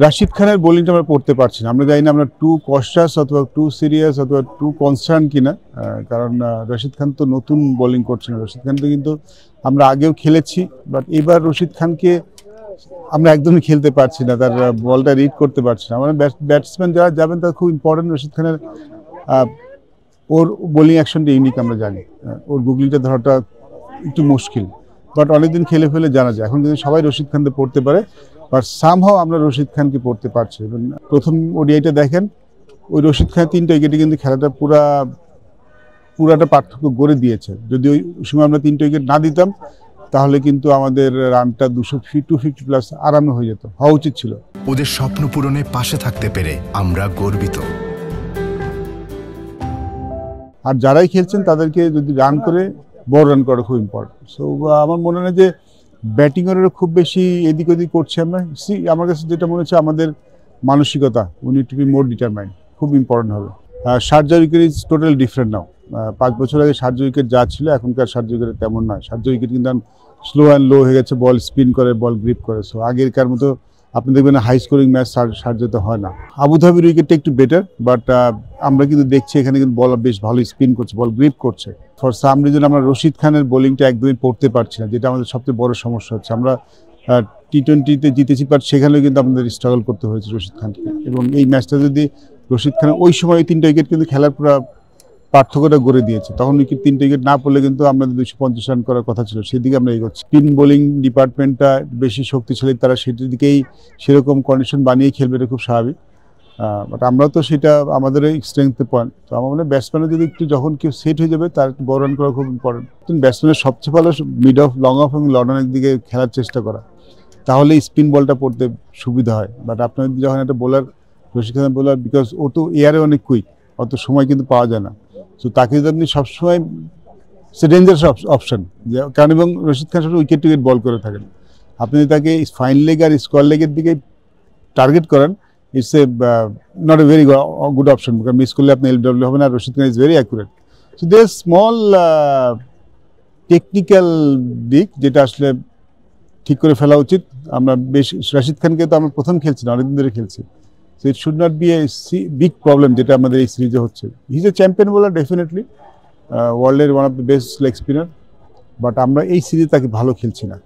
রাশিদ খানের বোলিংটা আমরা পড়তে পারছি না। আমরা জানি না আমরা টু কশাস অথবা টু সিরিয়াস অথবা টু কনসার্ন কিনা, কারণ রশিদ খান তো নতুন বোলিং করছে না। রশিদ খান তো কিন্তু আমরা আগেও খেলেছি, বাট এবার রশিদ খানকে আমরা একদমই খেলতে পারছি না, তার বলটা রিড করতে পারছি না। আমরা ব্যাটসম্যান যারা যাবেন তারা খুব ইম্পর্টেন্ট। রশিদ খানের ওর বোলিং অ্যাকশনটা ইউনিক, আমরা জানি ওর গুগলিটা ধরাটা একটু মুশকিল, বাট অনেকদিন খেলে ফেলে জানা যায়। এখন কিন্তু সবাই রশিদ খানকে পড়তে পারে, বাট সামহাও আমরা রশিদ খানকে পড়তে পারছি। প্রথম ওডিআইটা দেখেন, ওই রশিদ খান 3টা উইকেটে কিন্তু খেলাটা পুরাটা পার্থক্য গড়ে দিয়েছে। যদি ওই সময় আমরা 3টা উইকেট না দিতাম তাহলে কিন্তু আমাদের রানটা 250 প্লাস আরামে হয়ে যেত, হওয়া উচিত ছিল। ওদের স্বপ্ন পূরণে পাশে থাকতে পেরে আমরা গর্বিত। আর যারাই খেলছেন তাদেরকে যদি রান করে বড় রান করা খুব ইম্পর্টেন্ট। সো আমার মনে হয় যে ব্যাটিংয়েরও খুব বেশি এদিক ওদিক করছে আমরা। আমার কাছে যেটা মনে হচ্ছে আমাদের মানসিকতা, we need to be more determined, খুব ইম্পর্টেন্ট হবে। Sharjah wicket is total different now. 5 বছর আগে শারজা উইকেট যা ছিল এখনকার শারজা উইকেট তেমন নয়। শারজা উইকেট কিন্তু স্লো অ্যান্ড লো হয়ে গেছে, বল স্পিন করে, বল গ্রিপ করে। সো আগেরকার মতো আপনি দেখবেন হাই স্কোরিং ম্যাচ শারজাতে হয় না। আবুধাবির উইকেটটা একটু বেটার, বাট আমরা কিন্তু দেখছি এখানে কিন্তু বল বেশ ভালো স্পিন করছে, বল গ্রিপ করছে। ফর সাম রিজন আমরা রশিদ খানের বোলিংটা একদমই পড়তে পারছি না, যেটা আমাদের সবচেয়ে বড় সমস্যা হচ্ছে। আমরা টি20তে জিতেছি, বাট সেখানেও কিন্তু আমাদের স্ট্রাগল করতে হয়েছে রশিদ খানকে। এবং এই ম্যাচটা যদি রশিদ খানের ওই সময় 3টা উইকেট কিন্তু খেলার পুরো পার্থক্যটা গড়ে দিয়েছে। তখন উইকেট 3টা উইকেট না পড়লে কিন্তু আমাদের 250 রান করার কথা ছিল, সেদিকে আমরা এগোচ্ছি। স্পিন বোলিং ডিপার্টমেন্টটা বেশি শক্তিশালী, তারা সেটির দিকেই সেরকম কন্ডিশন বানিয়ে খেলবে, এটা খুব স্বাভাবিক। বাট আমরা তো সেটা আমাদের স্ট্রেংথ পয়েন্ট। তো আমার মনে হয় ব্যাটসম্যানের যদি একটু যখন কেউ সেট হয়ে যাবে তার একটু বড় রান করা খুব ইম্পর্টেন্ট। ব্যাটসম্যানের সবচেয়ে ভালো মিড অফ, লং অফ এবং লং অনের দিকে খেলার চেষ্টা করা, তাহলে স্পিন বলটা পড়তে সুবিধা হয়। বাট আপনার যখন একটা bowler, Rashid Khan bowler, because ও তো এয়ারে অনেক কুইক, অত সময় কিন্তু পাওয়া যায় না। সো তাকে যদি আপনি সবসময়, সে ডেঞ্জারাস অপশন, কারণ এবং রশিদ খান সবসময় উইকেট টুইকেট বল করে থাকেন। আপনি যদি তাকে ফাইন লেগ আর স্কোয়ার লেগের দিকে টার্গেট করেন, it's a not a very good option, কারণ মিস করলে আপনি এলবিডব্লিউ হবে না। Rashid Khan is very accurate. So there small technical দিক যেটা আসলে ঠিক করে ফেলা উচিত। আমরা বেশ রশিদ খানকে তো আমরা প্রথম খেলছি না, অনেকদিন ধরে খেলছি। So it should not be a big problem যেটা আমাদের এই সিরিজে হচ্ছে। He is a champion bowler definitely, ওয়ার্ল্ডের one of the best leg spinner, but আমরা এই সিরিজে তাকে ভালো খেলছি না।